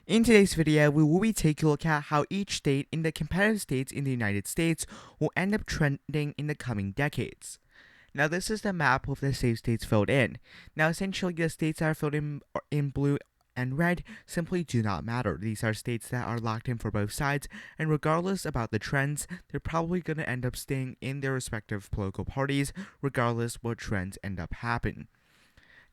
In today's video, we will be taking a look at how each state in the competitive states in the United States will end up trending in the coming decades. Now, this is the map with the safe states filled in. Now, essentially, the states that are filled in blue and red simply do not matter. These are states that are locked in for both sides, and regardless about the trends, they're probably going to end up staying in their respective political parties, regardless what trends end up happening.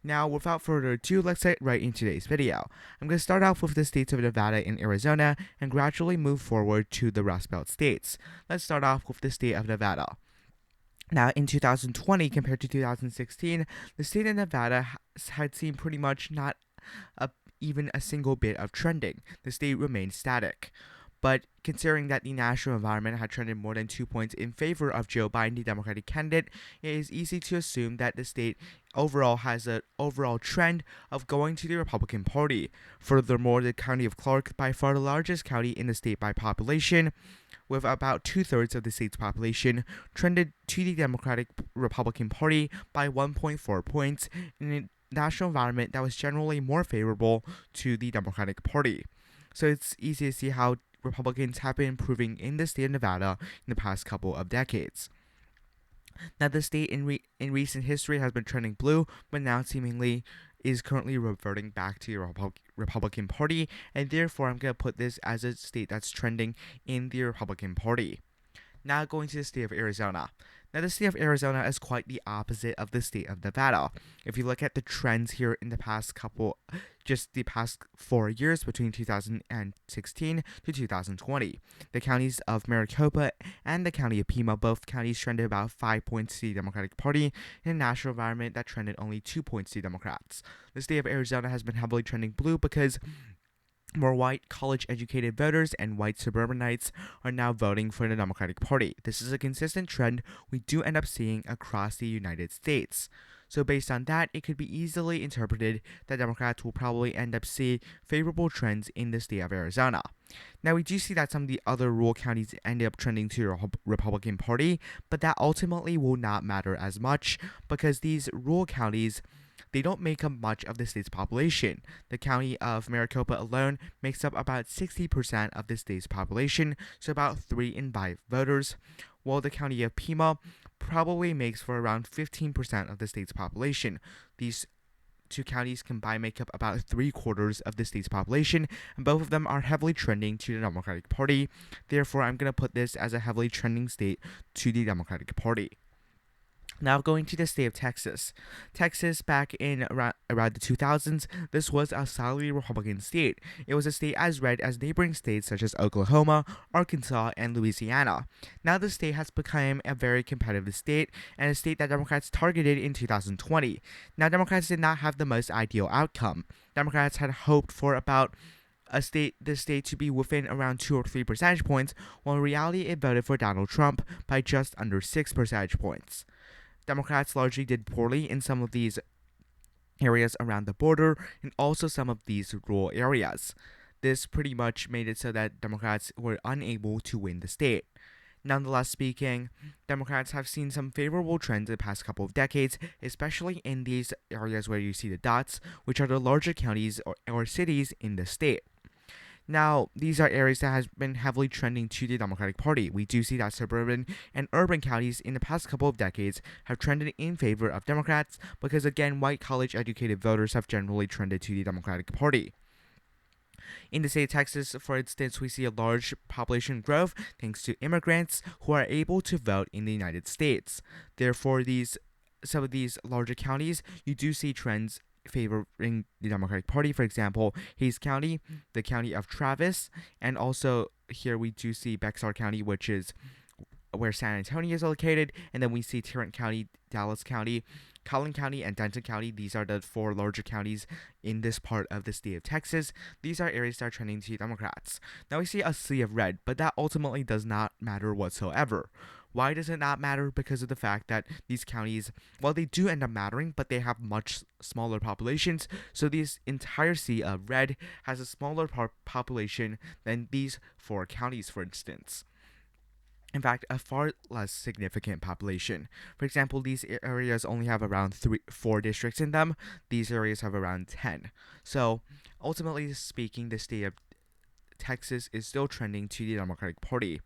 Now, without further ado, let's get right into today's video. I'm going to start off with the states of Nevada and Arizona and gradually move forward to the Rust Belt states. Let's start off with the state of Nevada. Now, in 2020 compared to 2016, the state of Nevada had seen pretty much not even a single bit of trending. The state remained static. But considering that the national environment had trended more than 2 points in favor of Joe Biden, the Democratic candidate, it is easy to assume that the state overall has an overall trend of going to the Republican Party. Furthermore, the county of Clark, by far the largest county in the state by population, with about 2/3 of the state's population, trended to the Democratic Republican Party by 1.4 points in a national environment that was generally more favorable to the Democratic Party. So it's easy to see how Republicans have been improving in the state of Nevada in the past couple of decades. Now, the state in recent history has been trending blue, but now seemingly is currently reverting back to the Republican Party, and therefore I'm going to put this as a state that's trending in the Republican Party. Now going to the state of Arizona. Now, the state of Arizona is quite the opposite of the state of Nevada. If you look at the trends here in the past 4 years between 2016 to 2020, the counties of Maricopa and the county of Pima, both counties trended about 5 points to the Democratic Party in a national environment that trended only 2 points to Democrats. The state of Arizona has been heavily trending blue because more white, college-educated voters and white suburbanites are now voting for the Democratic Party. This is a consistent trend we do end up seeing across the United States. So based on that, it could be easily interpreted that Democrats will probably end up seeing favorable trends in the state of Arizona. Now, we do see that some of the other rural counties end up trending to the Republican Party, but that ultimately will not matter as much because these rural counties, they don't make up much of the state's population. The county of Maricopa alone makes up about 60% of the state's population, so about 3 in 5 voters, while the county of Pima probably makes for around 15% of the state's population. These two counties combined make up about 3/4 of the state's population, and both of them are heavily trending to the Democratic Party. Therefore, I'm going to put this as a heavily trending state to the Democratic Party. Now going to the state of Texas. Texas, back in around the 2000s, this was a solidly Republican state. It was a state as red as neighboring states such as Oklahoma, Arkansas, and Louisiana. Now the state has become a very competitive state and a state that Democrats targeted in 2020. Now, Democrats did not have the most ideal outcome. Democrats had hoped for about the state to be within around 2 or 3 percentage points, while in reality it voted for Donald Trump by just under 6 percentage points. Democrats largely did poorly in some of these areas around the border and also some of these rural areas. This pretty much made it so that Democrats were unable to win the state. Nonetheless speaking, Democrats have seen some favorable trends in the past couple of decades, especially in these areas where you see the dots, which are the larger counties or cities in the state. Now, these are areas that has been heavily trending to the Democratic Party. We do see that suburban and urban counties in the past couple of decades have trended in favor of Democrats because, again, white college-educated voters have generally trended to the Democratic Party. In the state of Texas, for instance, we see a large population growth thanks to immigrants who are able to vote in the United States. Therefore, some of these larger counties, you do see trends favoring the Democratic Party. For example, Hayes County, the county of Travis, and also here we do see Bexar County, which is where San Antonio is located, and then we see Tarrant County, Dallas County, Collin County, and Denton County. These are the 4 larger counties in this part of the state of Texas. These are areas that are trending to Democrats. Now we see a sea of red, but that ultimately does not matter whatsoever. Why does it not matter? Because of the fact that these counties, well, they do end up mattering, but they have much smaller populations. So this entire sea of red has a smaller population than these 4 counties, for instance. In fact, a far less significant population. For example, these areas only have around 4 districts in them. These areas have around 10. So, ultimately speaking, the state of Texas is still trending to the Democratic Party.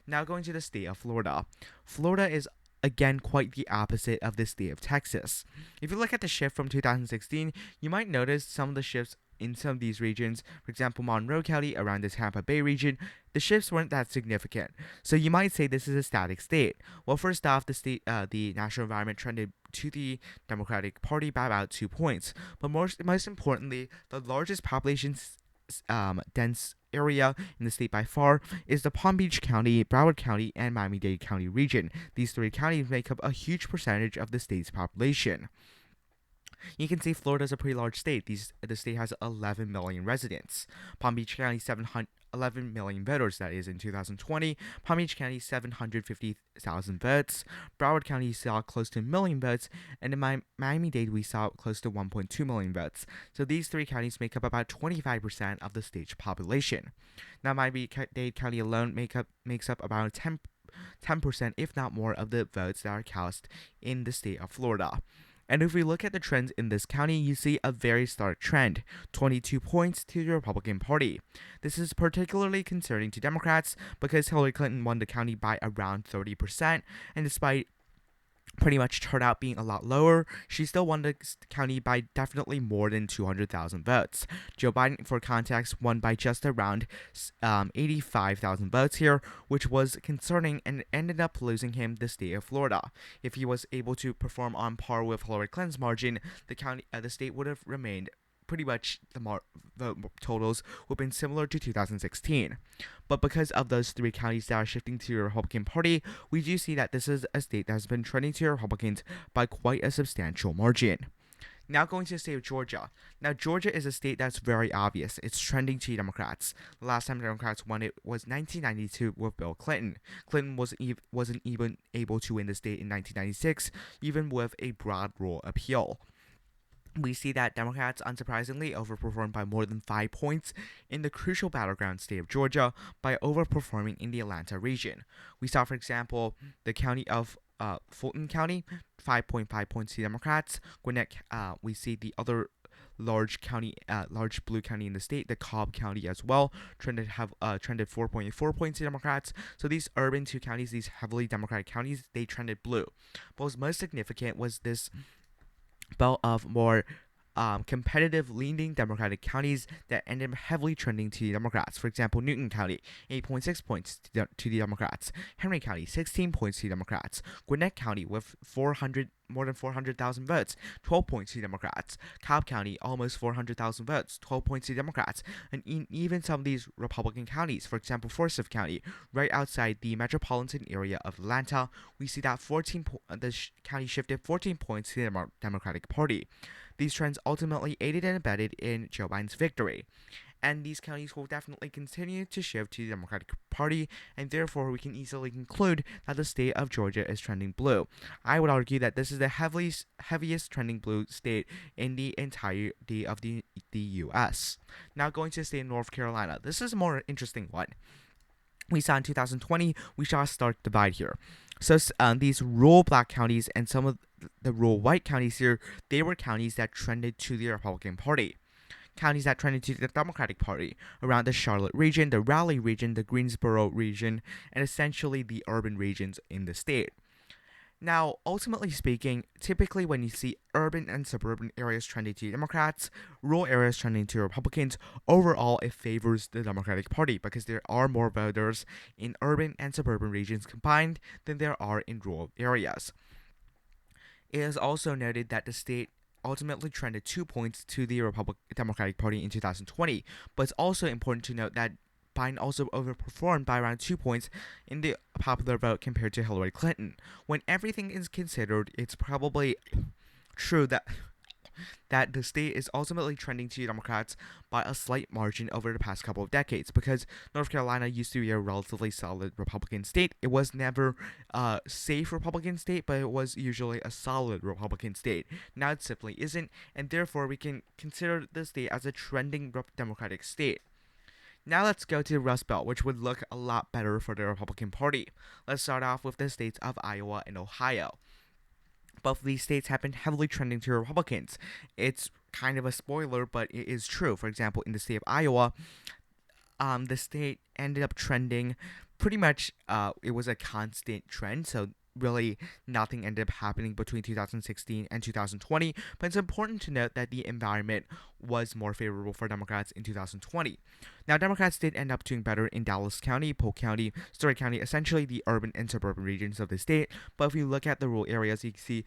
Now going to the state of Florida. Florida is again quite the opposite of the state of Texas. If you look at the shift from 2016, you might notice some of the shifts in some of these regions. For example, Monroe County around the Tampa Bay region, the shifts weren't that significant. So you might say this is a static state. Well, first off, the national environment trended to the Democratic Party by about 2 points. But most importantly, the largest population dense area in the state by far is the Palm Beach County, Broward County, and Miami-Dade County region. These 3 counties make up a huge percentage of the state's population. You can see Florida is a pretty large state. The state has 11 million residents. Palm Beach County, 11 million voters, that is, in 2020. Palm Beach County, 750,000 votes. Broward County saw close to a million votes. And in Miami-Dade, we saw close to 1.2 million votes. So these 3 counties make up about 25% of the state's population. Now, Miami-Dade County alone makes up about 10%, if not more, of the votes that are cast in the state of Florida. And if we look at the trends in this county, you see a very stark trend, 22 points to the Republican Party. This is particularly concerning to Democrats because Hillary Clinton won the county by around 30%, and despite pretty much turnout being a lot lower, she still won the county by definitely more than 200,000 votes. Joe Biden, for context, won by just around 85,000 votes here, which was concerning and ended up losing him the state of Florida. If he was able to perform on par with Hillary Clinton's margin, the state would have remained pretty much the totals would have been similar to 2016. But because of those 3 counties that are shifting to the Republican Party, we do see that this is a state that has been trending to Republicans by quite a substantial margin. Now going to the state of Georgia. Now Georgia is a state that's very obvious. It's trending to Democrats. The last time Democrats won it was 1992 with Bill Clinton. Clinton wasn't even able to win the state in 1996, even with a broad rule appeal. We see that Democrats, unsurprisingly, overperformed by more than 5 points in the crucial battleground state of Georgia by overperforming in the Atlanta region. We saw, for example, the county of Fulton County, 5.5 points to Democrats. Gwinnett, we see the other large blue county in the state, the Cobb County as well, trended 4.4 points to Democrats. So these urban 2 counties, these heavily Democratic counties, they trended blue. But what was most significant was this belt of more competitive leaning Democratic counties that ended up heavily trending to the Democrats. For example, Newton County, 8.6 points to the Democrats. Henry County, 16 points to the Democrats. Gwinnett County, with more than 400,000 votes, 12 points to the Democrats. Cobb County, almost 400,000 votes, 12 points to the Democrats. And even some of these Republican counties, for example, Forsyth County, right outside the metropolitan area of Atlanta, we see that county shifted 14 points to the Democratic Party. These trends ultimately aided and abetted in Joe Biden's victory. And these counties will definitely continue to shift to the Democratic Party, and therefore we can easily conclude that the state of Georgia is trending blue. I would argue that this is the heaviest trending blue state in the entirety of the U.S. Now going to the state of North Carolina. This is a more interesting one. We saw in 2020, we saw a stark divide here. So these rural black counties and some of the rural white counties here, they were counties that trended to the Republican Party. Counties that trended to the Democratic Party, around the Charlotte region, the Raleigh region, the Greensboro region, and essentially the urban regions in the state. Now, ultimately speaking, typically when you see urban and suburban areas trending to Democrats, rural areas trending to Republicans, overall it favors the Democratic Party because there are more voters in urban and suburban regions combined than there are in rural areas. It is also noted that the state ultimately trended 2 points to the Democratic Party in 2020, but it's also important to note that Biden also overperformed by around 2 points in the popular vote compared to Hillary Clinton. When everything is considered, it's probably true that the state is ultimately trending to Democrats by a slight margin over the past couple of decades, because North Carolina used to be a relatively solid Republican state. It was never a safe Republican state, but it was usually a solid Republican state. Now it simply isn't, and therefore we can consider the state as a trending Democratic state. Now let's go to the Rust Belt, which would look a lot better for the Republican Party. Let's start off with the states of Iowa and Ohio. Both of these states have been heavily trending to Republicans. It's kind of a spoiler, but it is true. For example, in the state of Iowa, the state ended up trending pretty much, it was a constant trend. So really nothing ended up happening between 2016 and 2020. But it's important to note that the environment was more favorable for Democrats in 2020. Now, Democrats did end up doing better in Dallas County, Polk County, Story County, essentially the urban and suburban regions of the state. But if you look at the rural areas, you can see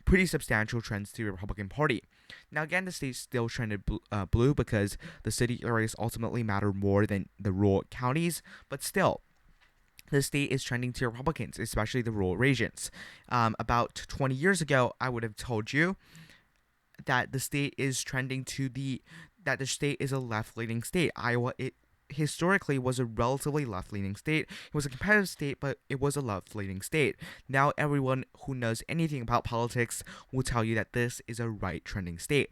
pretty substantial trends to the Republican Party. Now, again, the state still trended blue because the city areas ultimately matter more than the rural counties, but still, the state is trending to Republicans, especially the rural regions. About 20 years ago, I would have told you that the state is trending to that the state is a left-leaning state. Iowa, it historically was a relatively left-leaning state. It was a competitive state, but it was a left-leaning state. Now everyone who knows anything about politics will tell you that this is a right-trending state.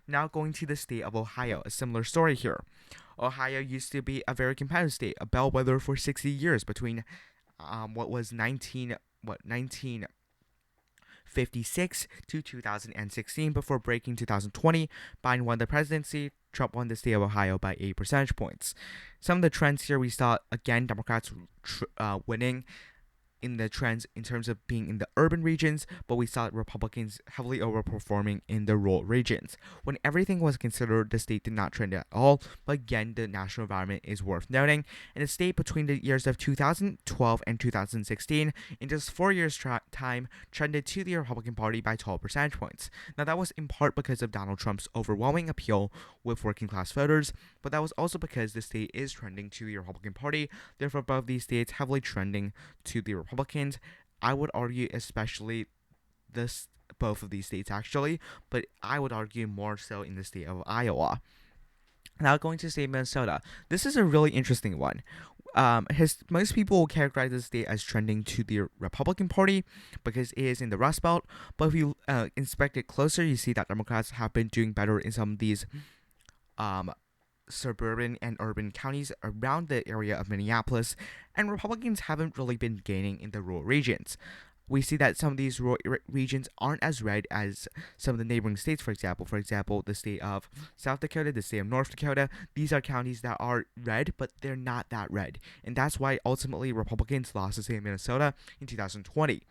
Now going to the state of Ohio, a similar story here. Ohio used to be a very competitive state, a bellwether for 60 years between 1956 to 2016 before breaking 2020. Biden won the presidency. Trump won the state of Ohio by 8 percentage points. Some of the trends here we saw, again, Democrats winning in the trends in terms of being in the urban regions, but we saw Republicans heavily overperforming in the rural regions. When everything was considered, the state did not trend at all, but again, the national environment is worth noting. In the state between the years of 2012 and 2016, in just 4 years' time, trended to the Republican Party by 12 percentage points. Now, that was in part because of Donald Trump's overwhelming appeal with working class voters, but that was also because the state is trending to the Republican Party. Therefore, both these states heavily trending to the Republicans. I would argue especially both of these states actually, but I would argue more so in the state of Iowa. Now going to the state of Minnesota. This is a really interesting one. Most people will characterize the state as trending to the Republican Party because it is in the Rust Belt, but if you inspect it closer, you see that Democrats have been doing better in some of these suburban and urban counties around the area of Minneapolis, and Republicans haven't really been gaining in the rural regions. We see that some of these rural regions aren't as red as some of the neighboring states, for example, the state of South Dakota, the state of North Dakota. These are counties that are red, but they're not that red. And that's why ultimately Republicans lost the state of Minnesota in 2020.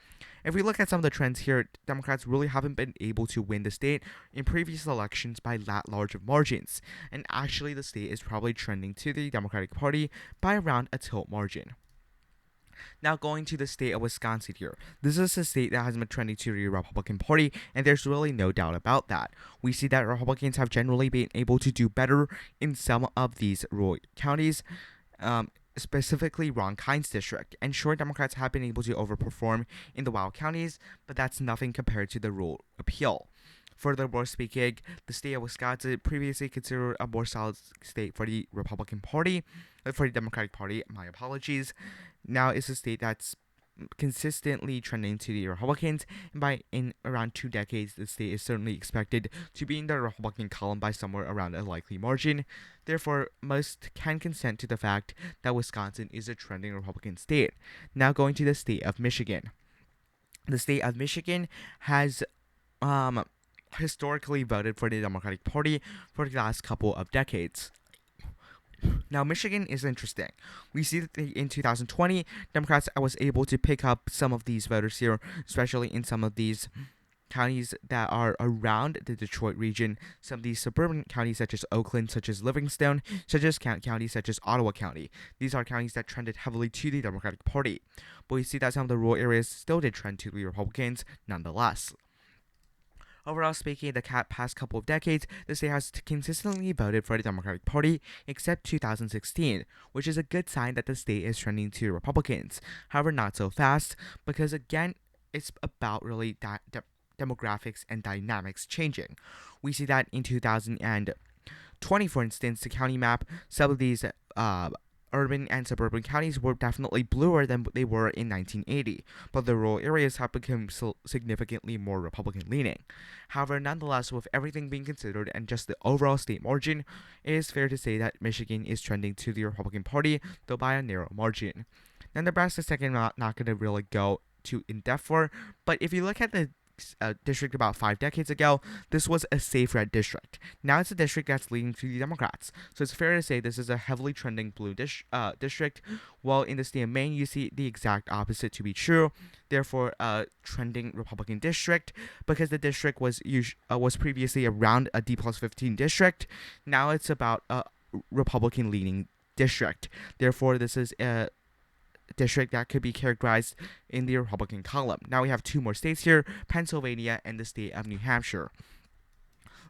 If we look at some of the trends here, Democrats really haven't been able to win the state in previous elections by that large of margins. And actually, the state is probably trending to the Democratic Party by around a tilt margin. Now going to the state of Wisconsin here. This is a state that has been trending to the Republican Party, and there's really no doubt about that. We see that Republicans have generally been able to do better in some of these rural counties, specifically Ron Kind's district. And sure, Democrats have been able to overperform in the wild counties, but that's nothing compared to the rural appeal. Furthermore speaking, the state of Wisconsin, previously considered a more solid state for the Republican Party, for the Democratic Party, my apologies, now is a state that's consistently trending to the Republicans, and in around 2 decades, the state is certainly expected to be in the Republican column by somewhere around a likely margin. Therefore, most can consent to the fact that Wisconsin is a trending Republican state. Now going to the state of Michigan. The state of Michigan has historically voted for the Democratic Party for the last couple of decades. Now, Michigan is interesting. We see that in 2020, Democrats was able to pick up some of these voters here, especially in some of these counties that are around the Detroit region, some of these suburban counties such as Oakland, such as Livingston, such as counties such as Ottawa County. These are counties that trended heavily to the Democratic Party. But we see that some of the rural areas still did trend to the Republicans nonetheless. Overall speaking, the past couple of decades, the state has consistently voted for the Democratic Party, except 2016, which is a good sign that the state is trending to Republicans. However, not so fast, because again, it's about really demographics and dynamics changing. We see that in 2020, for instance, the county map, some of these urban and suburban counties were definitely bluer than they were in 1980, but the rural areas have become significantly more Republican leaning. However, nonetheless, with everything being considered and just the overall state margin, it is fair to say that Michigan is trending to the Republican Party, though by a narrow margin. Now, Nebraska's second, not going to really go too in depth for, but if you look at the district about 5 decades ago, this was a safe red district. Now it's a district that's leaning to the Democrats. So it's fair to say this is a heavily trending blue district, while in the state of Maine, you see the exact opposite to be true. Therefore, trending Republican district, because the district was previously around a D+15 district. Now it's about a Republican leaning district. Therefore, this is a district that could be characterized in the Republican column. Now we have 2 more states here, Pennsylvania and the state of New Hampshire.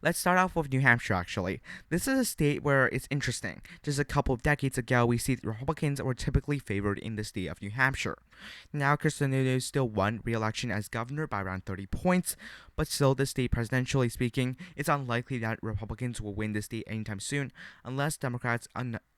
Let's start off with New Hampshire, actually. This is a state where it's interesting. Just a couple of decades ago, we see Republicans were typically favored in the state of New Hampshire. Now, Sununu still won re-election as governor by around 30 points, but still, the state, presidentially speaking, it's unlikely that Republicans will win the state anytime soon unless Democrats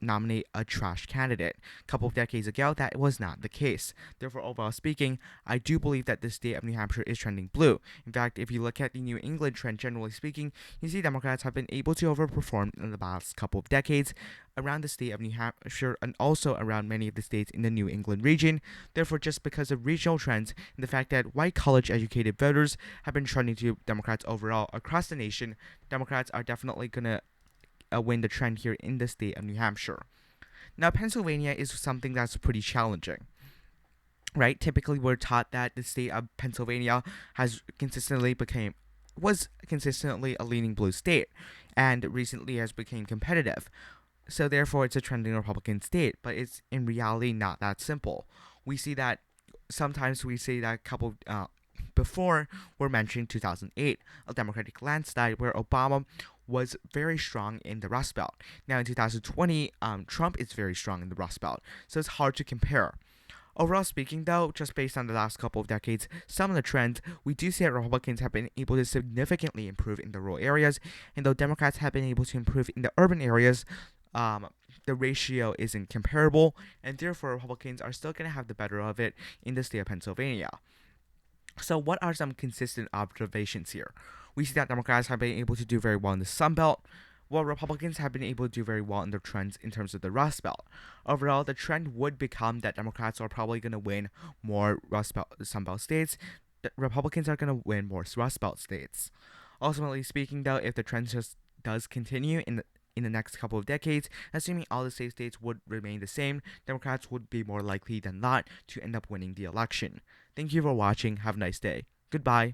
nominate a trash candidate. A couple of decades ago, that was not the case. Therefore, overall speaking, I do believe that the state of New Hampshire is trending blue. In fact, if you look at the New England trend, generally speaking, you see Democrats have been able to overperform in the past couple of decades around the state of New Hampshire and also around many of the states in the New England region. Therefore, just because of regional trends and the fact that white college-educated voters have been trending to Democrats overall across the nation, Democrats are definitely going to win the trend here in the state of New Hampshire. Now, Pennsylvania is something that's pretty challenging. Right? Typically, we're taught that the state of Pennsylvania was consistently a leaning blue state, and recently has become competitive. So therefore, it's a trending Republican state, but it's in reality not that simple. We see that sometimes we say that a couple before we're mentioning 2008, a Democratic landslide where Obama was very strong in the Rust Belt. Now in 2020, Trump is very strong in the Rust Belt, so it's hard to compare. Overall speaking, though, just based on the last couple of decades, some of the trends, we do see that Republicans have been able to significantly improve in the rural areas, and though Democrats have been able to improve in the urban areas, the ratio isn't comparable, and therefore Republicans are still going to have the better of it in the state of Pennsylvania. So what are some consistent observations here? We see that Democrats have been able to do very well in the Sun Belt, while Republicans have been able to do very well in their trends in terms of the Rust Belt. Overall, the trend would become that Democrats are probably going to win more Sun Belt states. Republicans are going to win more Rust Belt states. Ultimately speaking, though, if the trend just does continue in the next couple of decades, assuming all the safe states would remain the same, Democrats would be more likely than not to end up winning the election. Thank you for watching. Have a nice day. Goodbye.